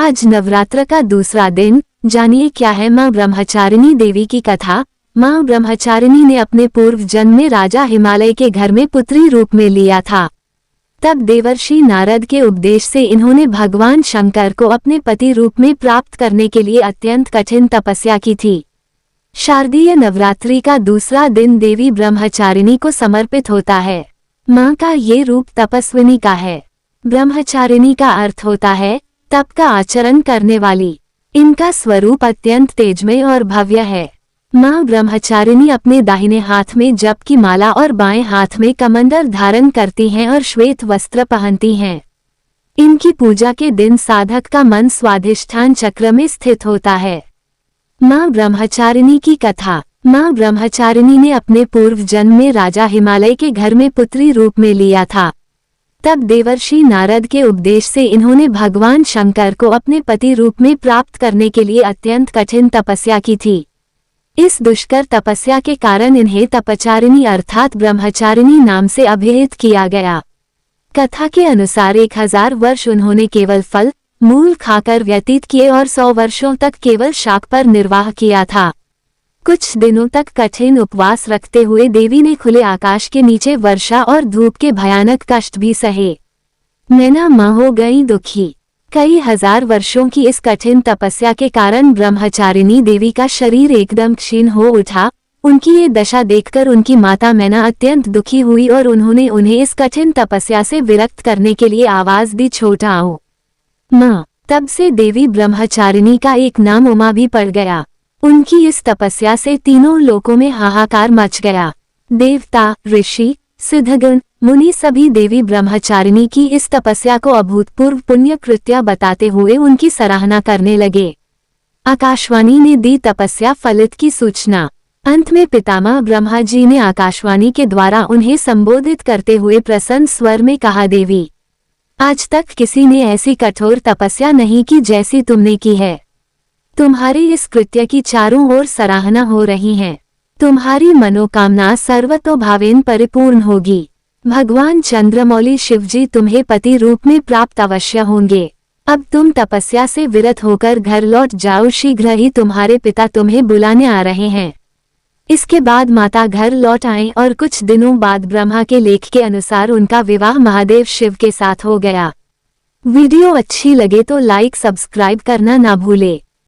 आज नवरात्र का दूसरा दिन, जानिए क्या है मां ब्रह्मचारिणी देवी की कथा। मां ब्रह्मचारिणी ने अपने पूर्व जन्म में राजा हिमालय के घर में पुत्री रूप में लिया था। तब देवर्षि नारद के उपदेश से इन्होंने भगवान शंकर को अपने पति रूप में प्राप्त करने के लिए अत्यंत कठिन तपस्या की थी। शारदीय नवरात्रि का दूसरा दिन देवी ब्रह्मचारिणी को समर्पित होता है। मां का ये रूप तपस्विनी का है। ब्रह्मचारिणी का अर्थ होता है तप का आचरण करने वाली। इनका स्वरूप अत्यंत तेजमय और भव्य है। मां ब्रह्मचारिणी अपने दाहिने हाथ में जप की माला और बाएं हाथ में कमंडल धारण करती हैं और श्वेत वस्त्र पहनती हैं। इनकी पूजा के दिन साधक का मन स्वाधिष्ठान चक्र में स्थित होता है। मां ब्रह्मचारिणी की कथा। मां ब्रह्मचारिणी ने अपने पूर्व जन्म में राजा हिमालय के घर में पुत्री रूप में लिया था। तब देवर्षि नारद के उपदेश से इन्होंने भगवान शंकर को अपने पति रूप में प्राप्त करने के लिए अत्यंत कठिन तपस्या की थी। इस दुष्कर तपस्या के कारण इन्हें तपचारिणी अर्थात ब्रह्मचारिणी नाम से अभिहित किया गया। कथा के अनुसार 1000 वर्ष उन्होंने केवल फल मूल खाकर व्यतीत किए और 100 वर्षों तक केवल शाक पर निर्वाह किया था। कुछ दिनों तक कठिन उपवास रखते हुए देवी ने खुले आकाश के नीचे वर्षा और धूप के भयानक कष्ट भी सहे। नैना मां हो गई दुखी। कई हजार वर्षों की इस कठिन तपस्या के कारण ब्रह्मचारिणी देवी का शरीर एकदम क्षीण हो उठा। उनकी ये दशा देखकर उनकी माता मैना अत्यंत दुखी हुई और उन्होंने उन्हें इस कठिन तपस्या से विरक्त करने के लिए आवाज दी, छोटा आओ मां। तब से देवी ब्रह्मचारिणी का एक नाम उमा भी पड़ गया। उनकी इस तपस्या से तीनों लोकों में हाहाकार मच गया। देवता, ऋषि, सिद्धगण, मुनि सभी देवी ब्रह्मचारिणी की इस तपस्या को अभूतपूर्व पुण्य कृत्य बताते हुए उनकी सराहना करने लगे। आकाशवाणी ने दी तपस्या फलित की सूचना। अंत में पितामह ब्रह्मा जी ने आकाशवाणी के द्वारा उन्हें संबोधित करते हुए प्रसन्न स्वर में कहा, देवी, आज तक किसी ने ऐसी कठोर तपस्या नहीं की जैसी तुमने की है। तुम्हारी इस कृत्य की चारों ओर सराहना हो रही है। तुम्हारी मनोकामना सर्वतोभावेन परिपूर्ण होगी। भगवान चंद्रमौली शिवजी तुम्हें पति रूप में प्राप्त अवश्य होंगे। अब तुम तपस्या से विरत होकर घर लौट जाओ, शीघ्र ही तुम्हारे पिता तुम्हें बुलाने आ रहे हैं। इसके बाद माता घर लौट आए और कुछ दिनों बाद ब्रह्मा के लेख के अनुसार उनका विवाह महादेव शिव के साथ हो गया। वीडियो अच्छी लगे तो लाइक सब्सक्राइब करना ना भूले।